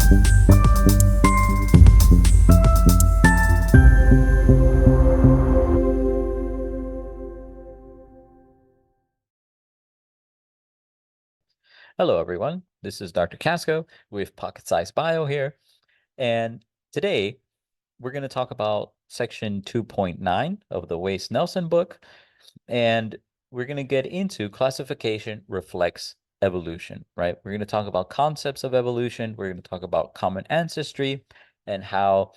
Hello, everyone. This is Dr. Casco with Pocket Size Bio here. And today we're going to talk about section 2.9 of the Wace Nelson book. And we're going to get into classification reflects evolution, right? We're going to talk about concepts of evolution. We're going to talk about common ancestry and how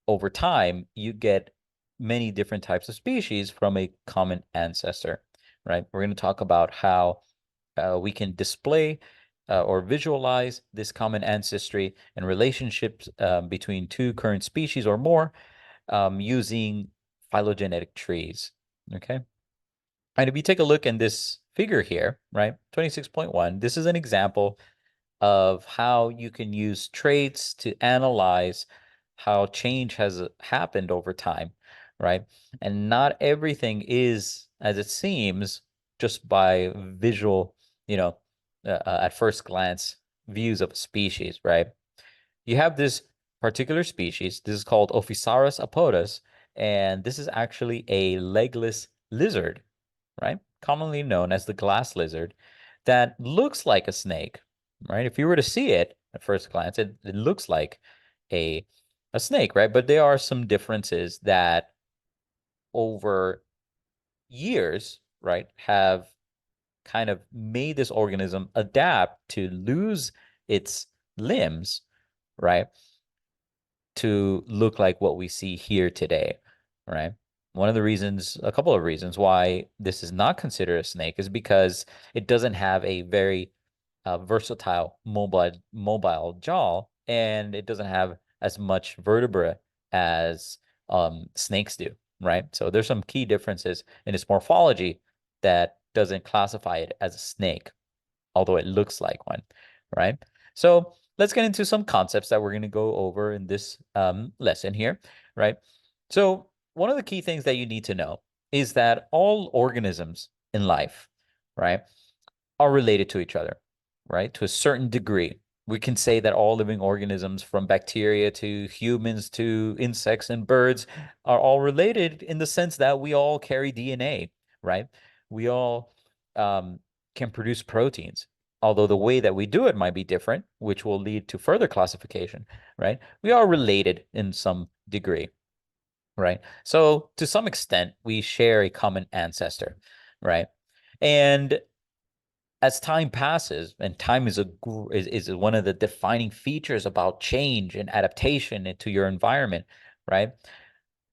over time you get many different types of species from a common ancestor, right? We're going to talk about how we can display or visualize this common ancestry and relationships between two current species or more using phylogenetic trees, okay? And if you take a look in this figure here, right, 26.1, this is an example of how you can use traits to analyze how change has happened over time, right? And not everything is as it seems just by visual, at first glance views of a species, right? You have this particular species. This is called Ophisaurus apodus, and this is actually a legless lizard, right? Commonly known as the glass lizard, that looks like a snake, right? If you were to see it at first glance, it looks like a snake, right? But there are some differences that over years, right, have kind of made this organism adapt to lose its limbs, right, to look like what we see here today, right? One of the reasons, a couple of reasons why this is not considered a snake is because it doesn't have a very versatile mobile jaw, and it doesn't have as much vertebra as snakes do, right? So there's some key differences in its morphology that doesn't classify it as a snake, although it looks like one, right? So let's get into some concepts that we're going to go over in this lesson here, right? So one of the key things that you need to know is that all organisms in life, right, are related to each other, right? To a certain degree. We can say that all living organisms, from bacteria to humans to insects and birds, are all related in the sense that we all carry DNA, right? We all can produce proteins, although the way that we do it might be different, which will lead to further classification, right? We are related in some degree, right? So to some extent, we share a common ancestor, right? And as time passes, and time is one of the defining features about change and adaptation into your environment, right?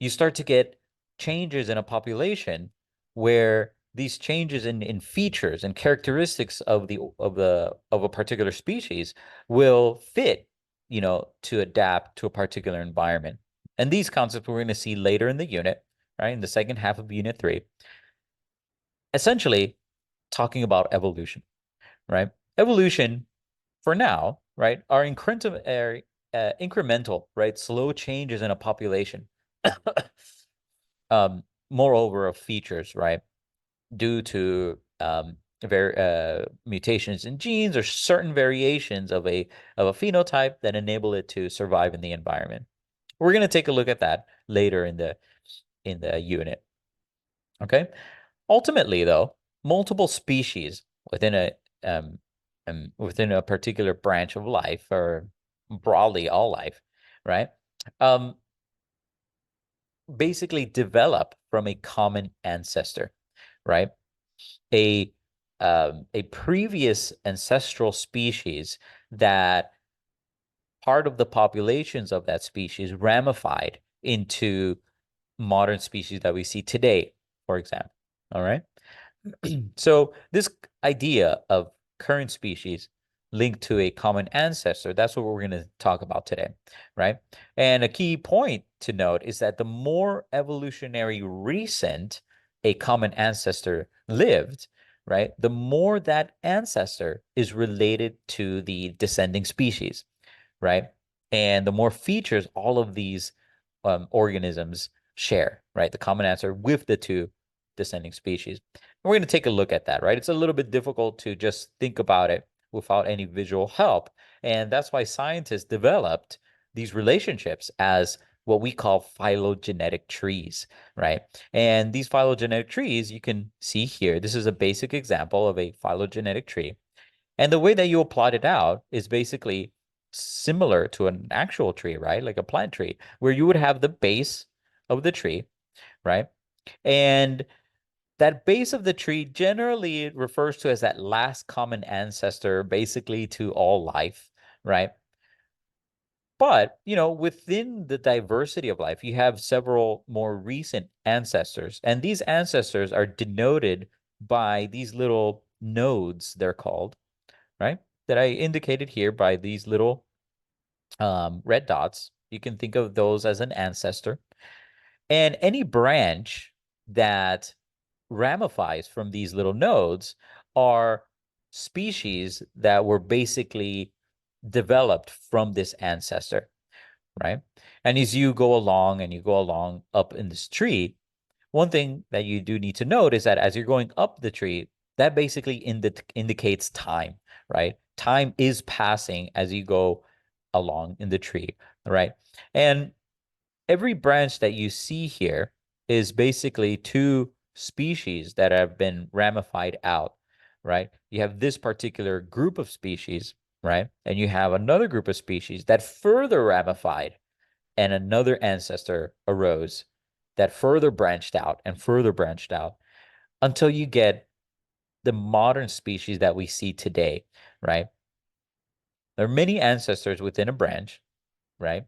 You start to get changes in a population where these changes in features and characteristics of a particular species will fit, to adapt to a particular environment. And these concepts we're going to see later in the unit, right? In the second half of Unit 3, essentially talking about evolution, right? Evolution, for now, right, are incremental, right, slow changes in a population. Moreover, of features, right, due to mutations in genes or certain variations of a phenotype that enable it to survive in the environment. We're going to take a look at that later in the unit. Okay. Ultimately, though, multiple species within a particular branch of life, or broadly all life, right, basically develop from a common ancestor, right? A previous ancestral species that part of the populations of that species ramified into modern species that we see today, for example. All right. So this idea of current species linked to a common ancestor, that's what we're going to talk about today, right? And a key point to note is that the more evolutionary recent a common ancestor lived, right, the more that ancestor is related to the descending species, right? And the more features all of these organisms share, right? The common ancestor with the two descending species. And we're going to take a look at that, right? It's a little bit difficult to just think about it without any visual help, And that's why scientists developed these relationships as what we call phylogenetic trees, right? And these phylogenetic trees, you can see here, this is a basic example of a phylogenetic tree. And the way that you'll plot it out is basically similar to an actual tree, right? Like a plant tree, where you would have the base of the tree, right? And that base of the tree generally it refers to as that last common ancestor, basically to all life, right? But, within the diversity of life, you have several more recent ancestors, and these ancestors are denoted by these little nodes, they're called, right? That I indicated here by these little red dots. You can think of those as an ancestor. And any branch that ramifies from these little nodes are species that were basically developed from this ancestor, right? And as you go along and you go along up in this tree, one thing that you do need to note is that as you're going up the tree, that basically indicates time, right? Time is passing as you go along in the tree, right? And every branch that you see here is basically two species that have been ramified out, right? You have this particular group of species, right? And you have another group of species that further ramified, and another ancestor arose that further branched out and further branched out until you get the modern species that we see today, right? There are many ancestors within a branch, right?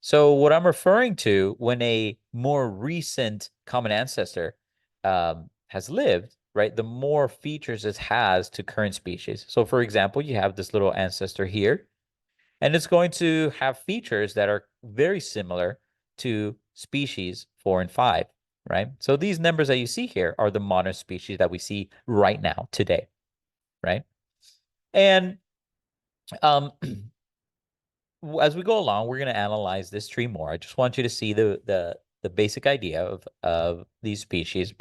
So what I'm referring to when a more recent common ancestor has lived, right, the more features it has to current species. So for example, you have this little ancestor here, and it's going to have features that are very similar to species 4 and 5, right? So these numbers that you see here are the modern species that we see right now, today, right? And um, as we go along, we're going to analyze this tree more. I just want you to see the basic idea of these species.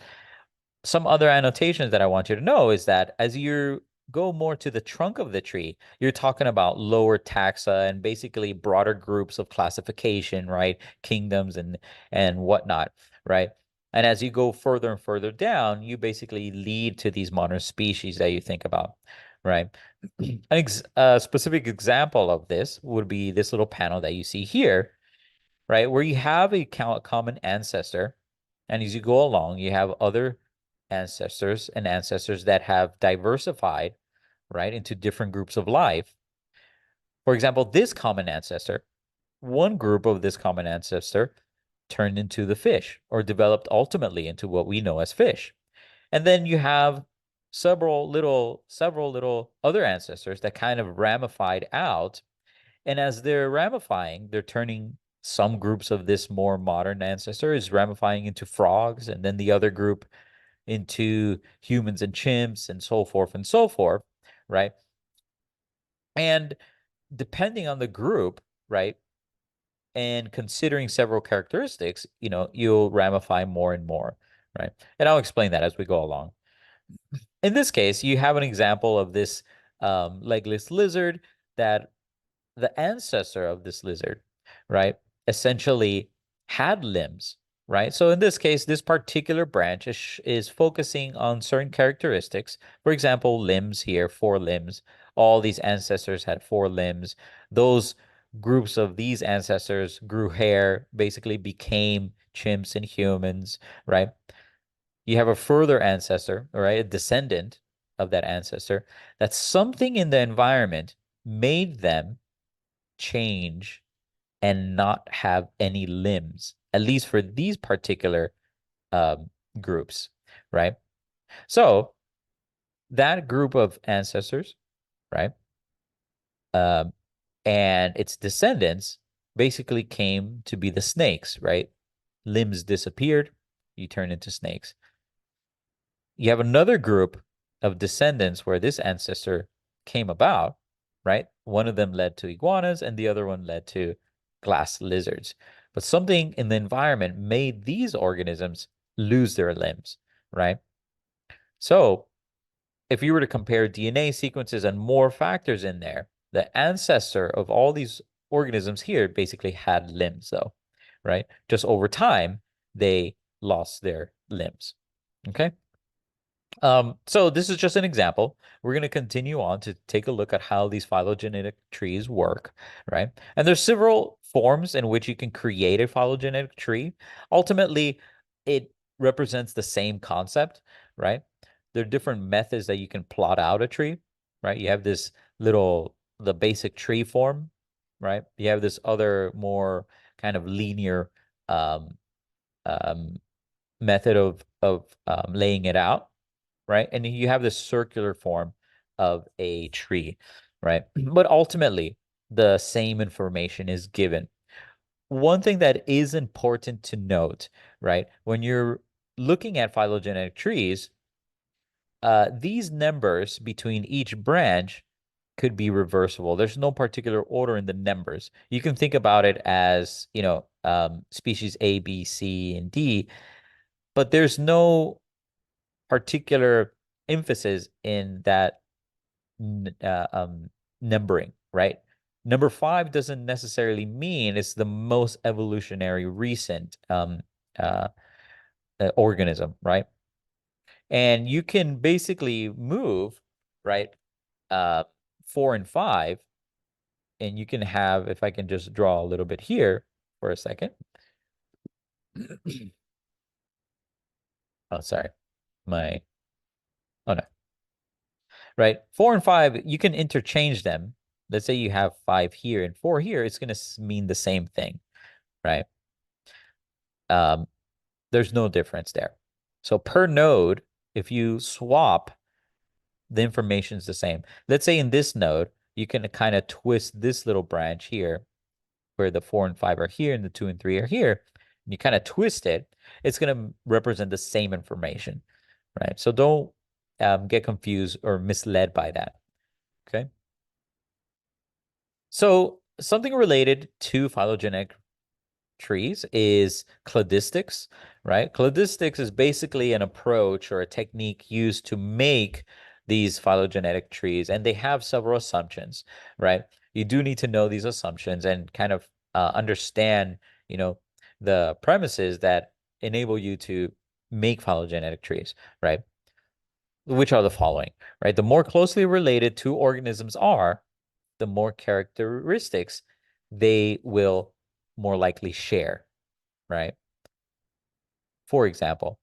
Some other annotations that I want you to know is that as you go more to the trunk of the tree, you're talking about lower taxa and basically broader groups of classification, right? Kingdoms and whatnot, right? And as you go further and further down, you basically lead to these modern species that you think about, right? A specific example of this would be this little panel that you see here, right? Where you have a common ancestor, and as you go along, you have other ancestors and ancestors that have diversified, right, into different groups of life. For example, this common ancestor, one group of this common ancestor turned into the fish or developed ultimately into what we know as fish. And then you have several little other ancestors that kind of ramified out. And as they're ramifying, they're turning some groups of this more modern ancestor is ramifying into frogs, and then the other group into humans and chimps and so forth, right? And depending on the group, right, and considering several characteristics, you'll ramify more and more, right? And I'll explain that as we go along. In this case, you have an example of this legless lizard that the ancestor of this lizard, right, essentially had limbs, right? So in this case, this particular branch is focusing on certain characteristics. For example, limbs here, 4 limbs. All these ancestors had 4 limbs. Those groups of these ancestors grew hair, basically became chimps and humans, right? You have a further ancestor, right, a descendant of that ancestor, that something in the environment made them change and not have any limbs, at least for these particular groups, right? So that group of ancestors, right, um, and its descendants basically came to be the snakes, right? Limbs disappeared, you turn into snakes. You have another group of descendants where this ancestor came about, right? One of them led to iguanas and the other one led to glass lizards. But something in the environment made these organisms lose their limbs, right? So if you were to compare DNA sequences and more factors in there, The ancestor of all these organisms here basically had limbs, though, right? Just over time, they lost their limbs. Okay. So this is just an example. We're going to continue on to take a look at how these phylogenetic trees work, right? And there's several forms in which you can create a phylogenetic tree. Ultimately, it represents the same concept, right? There are different methods that you can plot out a tree, right? You have this the basic tree form, right? You have this other more kind of linear um, um, method of laying it out, right? And you have this circular form of a tree, right? But ultimately, the same information is given. One thing that is important to note, right? When you're looking at phylogenetic trees, these numbers between each branch could be reversible. There's no particular order in the numbers. You can think about it as, species A, B, C, and D, but there's no particular emphasis in that numbering, right? Number five doesn't necessarily mean it's the most evolutionary recent uh, organism, right? And you can basically move, right, uh, four and five, and you can have, if I can just draw a little bit here for a second. Oh, sorry. Oh no. Right? Four and five, you can interchange them. Let's say you have five here and four here, it's going to mean the same thing, right? Um, there's no difference there. So per node, if you swap, the information is the same. Let's say in this node, you can kind of twist this little branch here, where the four and five are here and the two and three are here. And you kind of twist it, it's going to represent the same information, right? So don't get confused or misled by that. Okay. So something related to phylogenetic trees is cladistics, right? Cladistics is basically an approach or a technique used to make these phylogenetic trees, and they have several assumptions, right? You do need to know these assumptions and kind of understand, the premises that enable you to make phylogenetic trees, right? Which are the following, right? The more closely related two organisms are, the more characteristics they will more likely share, right? For example,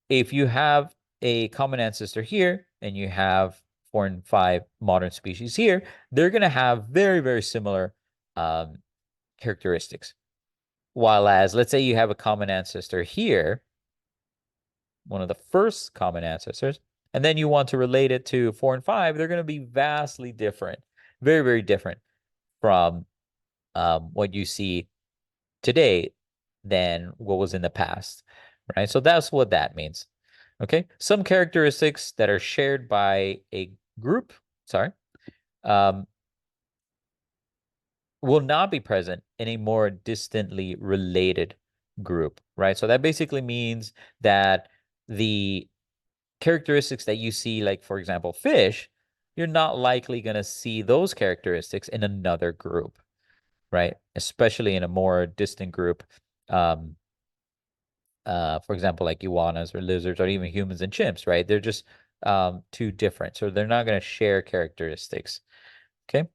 if you have a common ancestor here and you have four and five modern species here, they're going to have very, very similar um, characteristics. While as, let's say you have a common ancestor here, one of the first common ancestors, and then you want to relate it to four and five, they're going to be vastly different, very, very different from what you see today than what was in the past, right? So that's what that means. Okay. Some characteristics that are shared by a group, sorry, um, will not be present in a more distantly related group, right? So that basically means that the characteristics that you see, like, for example, fish, you're not likely going to see those characteristics in another group, right? Especially in a more distant group. For example, like iguanas or lizards or even humans and chimps, right? They're just too different. So they're not going to share characteristics, okay?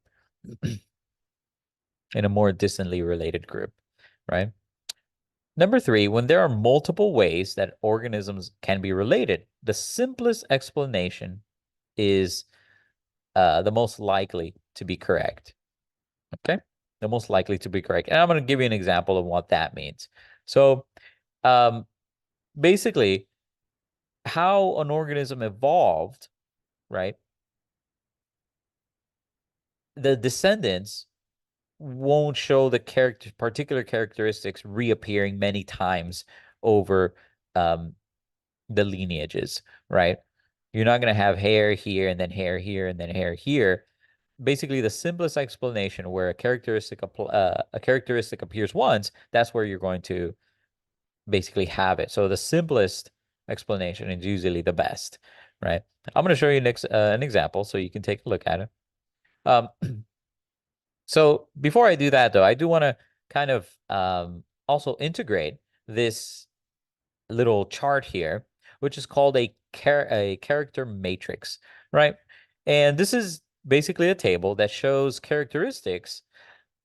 In a more distantly related group, right? Number three, when there are multiple ways that organisms can be related, the simplest explanation is the most likely to be correct, okay? The most likely to be correct. And I'm going to give you an example of what that means. So basically, how an organism evolved, right? The descendants won't show the particular characteristics reappearing many times over the lineages, right? You're not going to have hair here and then hair here and then hair here. Basically, the simplest explanation where a characteristic appears once, that's where you're going to basically have it. So the simplest explanation is usually the best, right? I'm going to show you next an example so you can take a look at it. Um, So before I do that, though, I do want to kind of also integrate this little chart here, which is called a character matrix, right? And this is basically a table that shows characteristics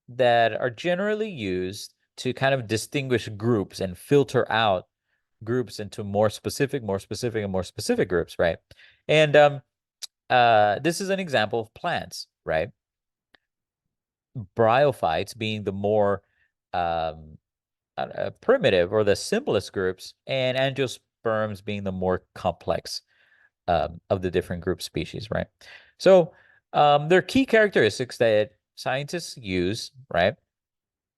that are generally used to kind of distinguish groups and filter out groups into more specific, and more specific groups, right? And this is an example of plants, right? Bryophytes being the more um, primitive or the simplest groups, and angiosperms being the more complex of the different group species, right? So there are key characteristics that scientists use, right,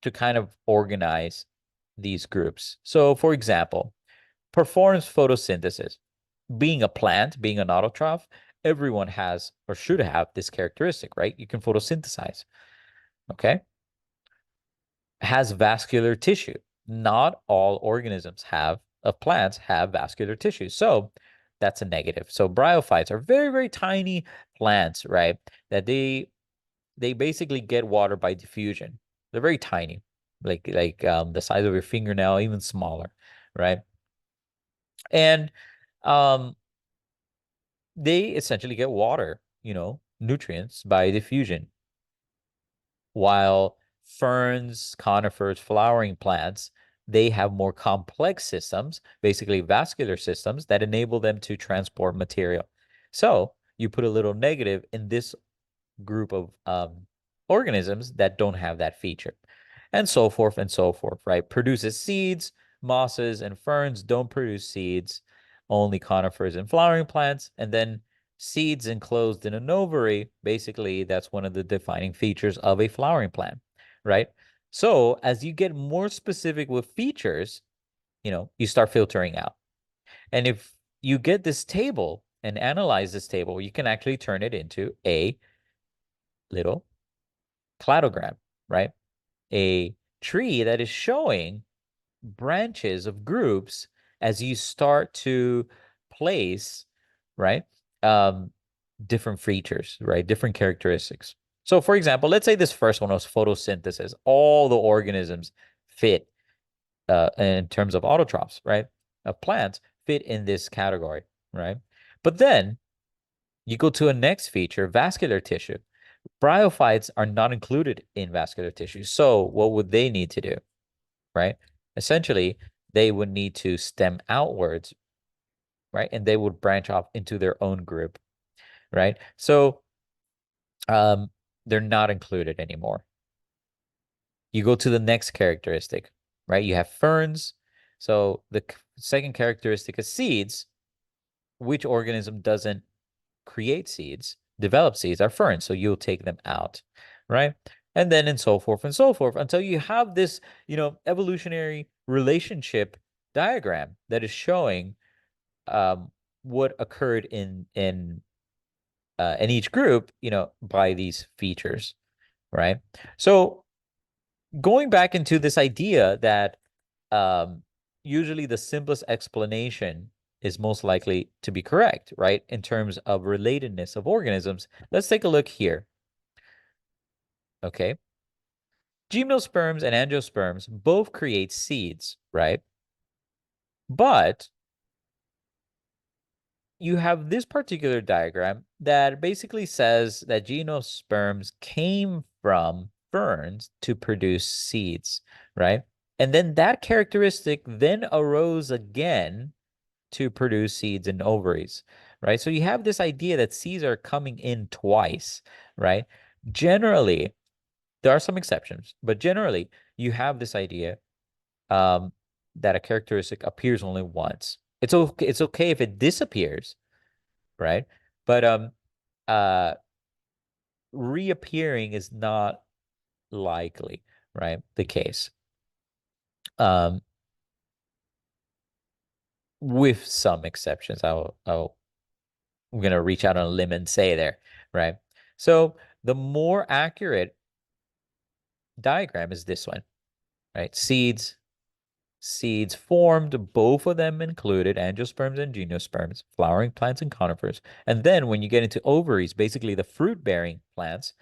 to kind of organize these groups. So, for example, performs photosynthesis. Being a plant, being an autotroph, everyone has or should have this characteristic, right? You can photosynthesize, okay? Has vascular tissue. Not all organisms of plants have vascular tissue. So that's a negative. So bryophytes are very, very tiny plants, right? That they basically get water by diffusion. They're very tiny, like the size of your fingernail, even smaller, right? And um, they essentially get water, nutrients by diffusion, while ferns, conifers, flowering plants, they have more complex systems, basically vascular systems that enable them to transport material. So you put a little negative in this group of organisms that don't have that feature, and so forth, right? Produces seeds, mosses, and ferns don't produce seeds, only conifers and flowering plants, and then seeds enclosed in an ovary, basically, that's one of the defining features of a flowering plant, right? So as you get more specific with features, you start filtering out. And if you get this table and analyze this table, you can actually turn it into a little cladogram, right? A tree that is showing branches of groups as you start to place, right? Um, different features, right? Different characteristics. So, for example, let's say this first one was photosynthesis. All the organisms fit in terms of autotrophs, right? Of plants fit in this category, right? But then you go to a next feature, vascular tissue. Bryophytes are not included in vascular tissue. So what would they need to do, right? Essentially, they would need to stem outwards, right? And they would branch off into their own group, right? So um, they're not included anymore. You go to the next characteristic, right? You have ferns. So the second characteristic is seeds. Which organism doesn't create seeds, develop seeds are ferns, so you'll take them out, right? And then and so forth until you have this, evolutionary relationship diagram that is showing what occurred in each group, by these features, right? So going back into this idea that um, usually the simplest explanation is most likely to be correct, right? In terms of relatedness of organisms. Let's take a look here. Okay. Gymnosperms and angiosperms both create seeds, right? But you have this particular diagram that basically says that gymnosperms came from ferns to produce seeds, right? And then that characteristic then arose again to produce seeds and ovaries, right? So you have this idea that seeds are coming in twice, right? Generally, there are some exceptions, but generally, you have this idea um, that a characteristic appears only once. It's okay if it disappears, right? But uh, reappearing is not likely, right? The case. Um, with some exceptions, I'm gonna reach out on a limb and say there, right? So the more accurate diagram is this one, right? Seeds formed, both of them included angiosperms and gymnosperms, flowering plants and conifers. And then when you get into ovaries, basically the fruit-bearing plants,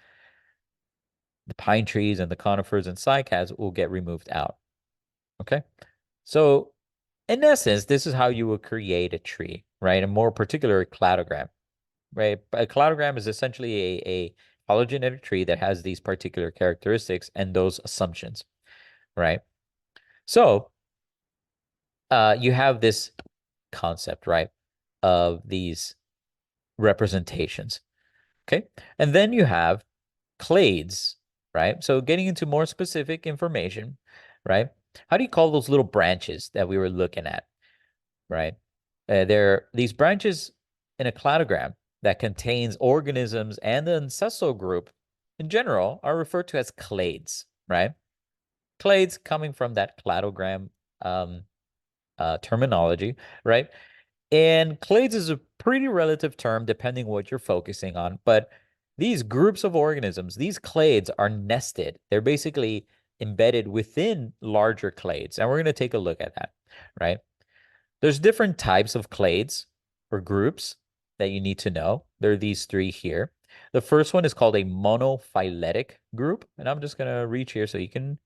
the pine trees and the conifers and cycads will get removed out. Okay. So in essence, this is how you will create a tree, right? A more particular cladogram, right? A cladogram is essentially a phylogenetic tree that has these particular characteristics and those assumptions, right? So you have this concept, right, of these representations. Okay. And then you have clades, right? So getting into more specific information, right? How do you call those little branches that we were looking at, right? They're these branches in a cladogram that contains organisms and the ancestral group in general are referred to as clades, right? Clades coming from that cladogram terminology, right? And clades is a pretty relative term depending what you're focusing on, but these groups of organisms, these clades are nested. They're basically embedded within larger clades, and we're going to take a look at that, right? There's different types of clades or groups that you need to know. There are these three here. The first one is called a monophyletic group, and I'm just going to reach here so you can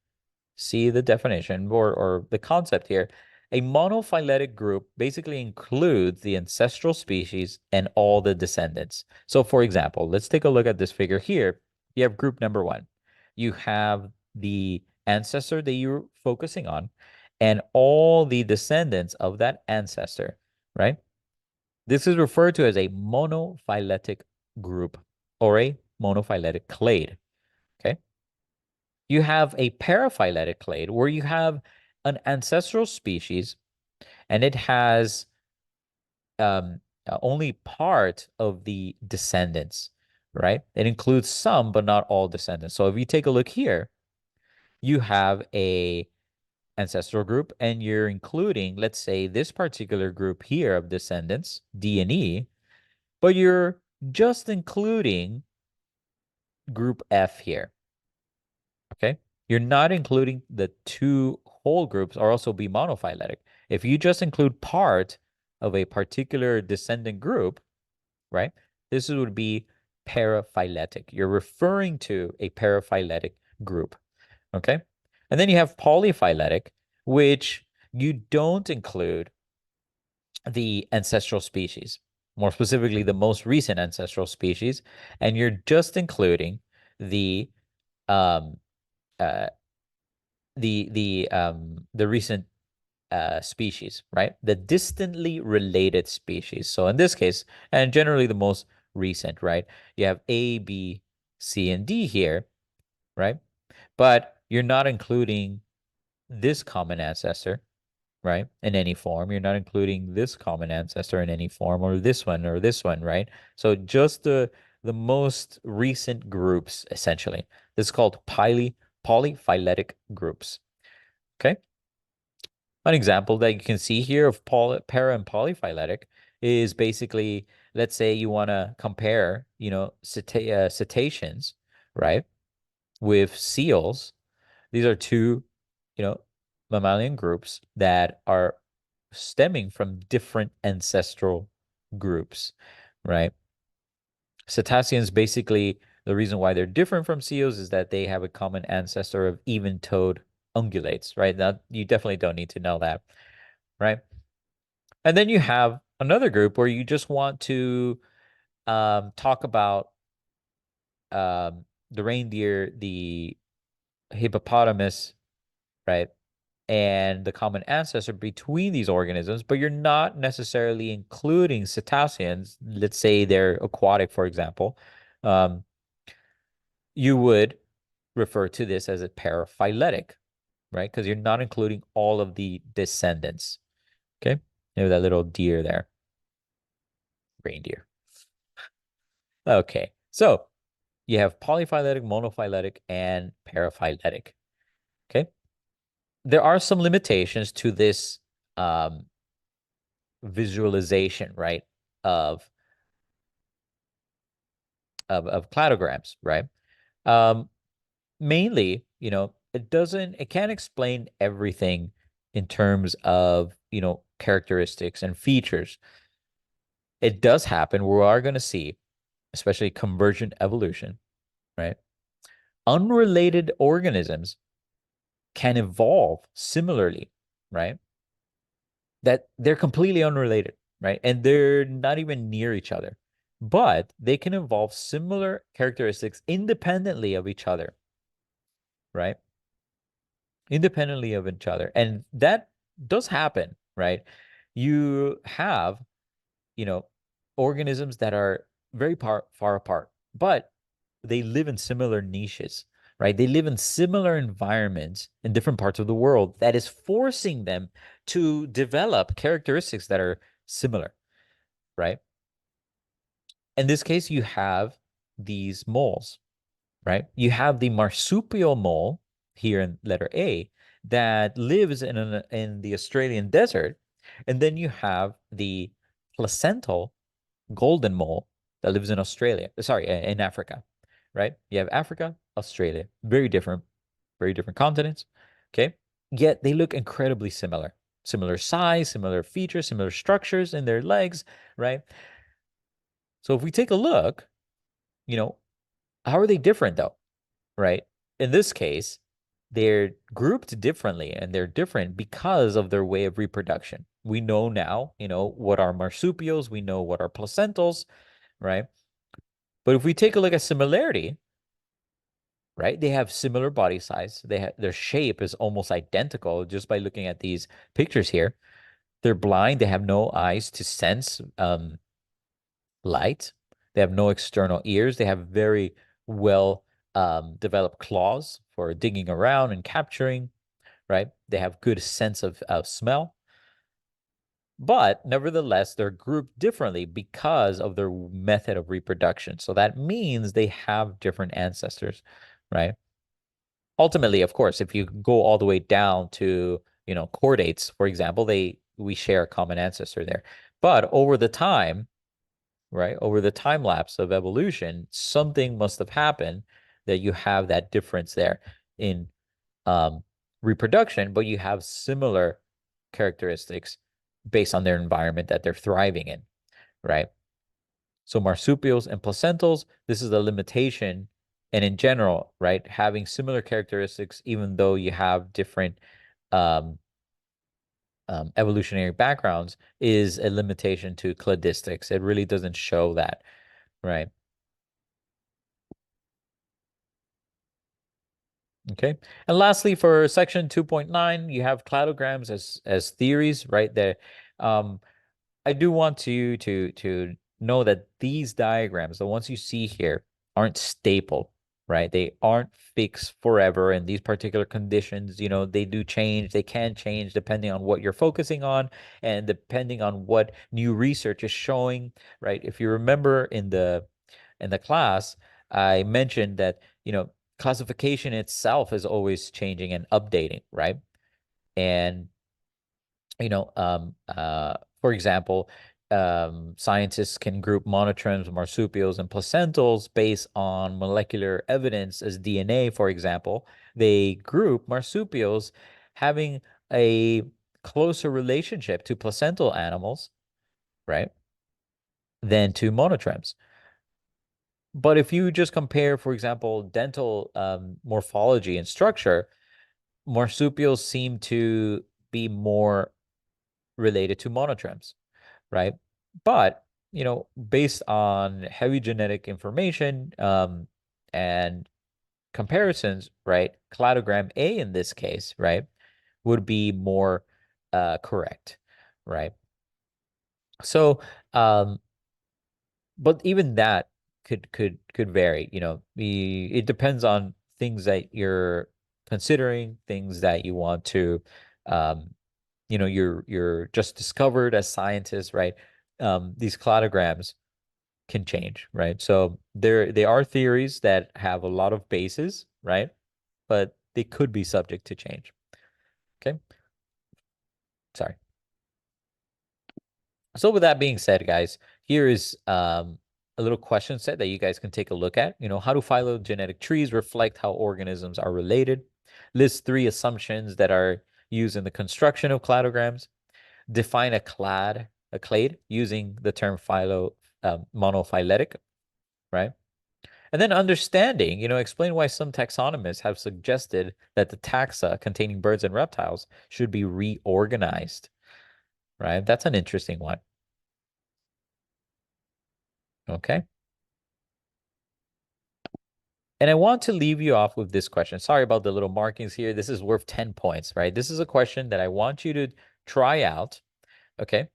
see the definition or the concept here. A monophyletic group basically includes the ancestral species and all the descendants. So for example, let's take a look at this figure here. You have group number one. You have the ancestor that you're focusing on and all the descendants of that ancestor, right? This is referred to as a monophyletic group or a monophyletic clade, okay? You have a paraphyletic clade where you have an ancestral species and it has only part of the descendants, right? It includes some, but not all descendants. So if you take a look here, you have a ancestral group and you're including, let's say, this particular group here of descendants, D and E, but you're just including group F here. Okay. You're not including the two whole groups or also be monophyletic. If you just include part of a particular descendant group, right? This would be paraphyletic. You're referring to a paraphyletic group. Okay. And then you have polyphyletic, which you don't include the ancestral species, more specifically, the most recent ancestral species, and you're just including the um, uh, the recent species, right? The distantly related species. So in this case, and generally the most recent, right? You have A, B, C, and D here, right? But you're not including this common ancestor, right? In any form. You're not including this common ancestor in any form or this one, right? So just the most recent groups, essentially. This is called polyphyletic groups. Okay. An example that you can see here of para and polyphyletic is basically, let's say you want to compare, cetaceans, right, with seals. These are two, mammalian groups that are stemming from different ancestral groups, right? Cetaceans basically, the reason why they're different from seals is that they have a common ancestor of even-toed ungulates, right? Now, you definitely don't need to know that, right? And then you have another group where you just want to talk about the reindeer, the hippopotamus, right? And the common ancestor between these organisms, but you're not necessarily including cetaceans. Let's say they're aquatic, for example. Um, you would refer to this as a paraphyletic, right? Because you're not including all of the descendants. Okay. Maybe that little deer there. Reindeer. Okay. So you have polyphyletic, monophyletic, and paraphyletic. Okay. There are some limitations to this visualization, right, of cladograms, right? Um, Mainly, it can't explain everything in terms of, characteristics and features. It does happen. We are going to see, especially convergent evolution, right? unrelated organisms can evolve similarly, right? That they're completely unrelated, right? And they're not even near each other, but they can evolve similar characteristics independently of each other, right? Independently of each other. And that does happen, right? You have, you know, organisms that are very far apart, but they live in similar niches, right? They live in similar environments in different parts of the world that is forcing them to develop characteristics that are similar, right? In this case, you have these moles, right? You have the marsupial mole here in letter A that lives in the Australian desert, and then you have the placental golden mole that lives in Australia. Sorry, in Africa, right? You have Africa, Australia, very different continents. Okay. Yet they look incredibly similar. Similar size, similar features, similar structures in their legs, right? So if we take a look, you know, how are they different though, right? In this case, they're grouped differently and they're different because of their way of reproduction. We know now, what are marsupials, we know what are placentals, right? But if we take a look at similarity, right? They have similar body size. Their shape is almost identical just by looking at these pictures here. They're blind. They have no eyes to sense light. They have no external ears. They have very well developed claws for digging around and capturing, right? They have good sense of smell. But nevertheless, they're grouped differently because of their method of reproduction. So that means they have different ancestors, right? Ultimately, of course, if you go all the way down to, chordates, for example, we share a common ancestor there. But over the time, right, over the time lapse of evolution, something must have happened that you have that difference there in um, reproduction, but you have similar characteristics based on their environment that they're thriving in, right? So marsupials and placentals, this is a limitation. And in general, right, having similar characteristics, even though you have different um, evolutionary backgrounds, is a limitation to cladistics. It really doesn't show that, right? Okay. And lastly, for section 2.9, you have cladograms as theories, right? There, um, I do want you to know that these diagrams, the ones you see here, aren't staple, right? They aren't fixed forever in these particular conditions. They do change. They can change depending on what you're focusing on and depending on what new research is showing, right? If you remember in the class, I mentioned that, classification itself is always changing and updating, right? And for example, scientists can group monotremes, marsupials, and placentals based on molecular evidence as DNA, for example. They group marsupials having a closer relationship to placental animals, right, than to monotremes. But if you just compare, for example, dental morphology and structure, marsupials seem to be more related to monotremes, right? But, based on heavy genetic information and comparisons, right? Cladogram A in this case, right, would be more correct, right? So, but even that could vary, it depends on things that you're considering, things that you want to um, you're just discovered as scientists, right? These cladograms can change, right? So they are theories that have a lot of bases, right? But they could be subject to change. Okay. Sorry. So with that being said, guys, here is a little question set that you guys can take a look at. How do phylogenetic trees reflect how organisms are related? List 3 assumptions that are used in the construction of cladograms. Define a clade using the term monophyletic, right? And then understanding, explain why some taxonomists have suggested that the taxa containing birds and reptiles should be reorganized, right? That's an interesting one. Okay. And I want to leave you off with this question. Sorry about the little markings here. This is worth 10 points, right? This is a question that I want you to try out, okay?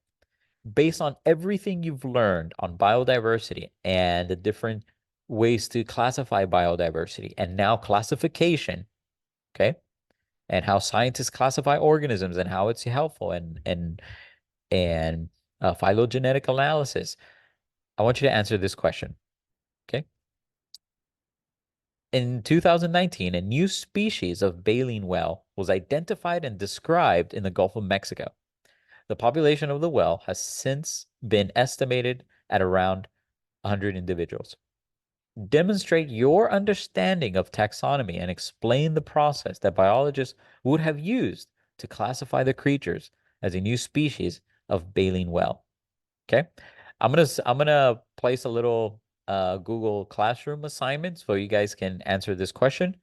Based on everything you've learned on biodiversity and the different ways to classify biodiversity and now classification, okay? And how scientists classify organisms and how it's helpful and phylogenetic analysis. I want you to answer this question, okay? In 2019, a new species of baleen whale was identified and described in the Gulf of Mexico. The population of the whale has since been estimated at around 100 individuals. Demonstrate your understanding of taxonomy and explain the process that biologists would have used to classify the creatures as a new species of baleen whale. Okay? I'm gonna place a little Google Classroom assignment so you guys can answer this question.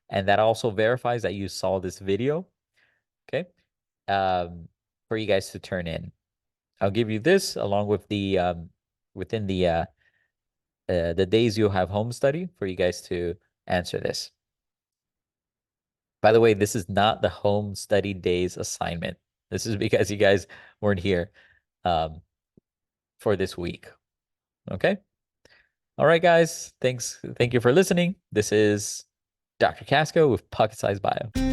And that also verifies that you saw this video. Okay? For you guys to turn in. I'll give you this along with the within the days you'll have home study for you guys to answer this. By the way, this is not the home study days assignment. This is because you guys weren't here um, for this week. Okay? All right, guys. Thank you for listening. This is Dr. Casco with Pocket Size Bio.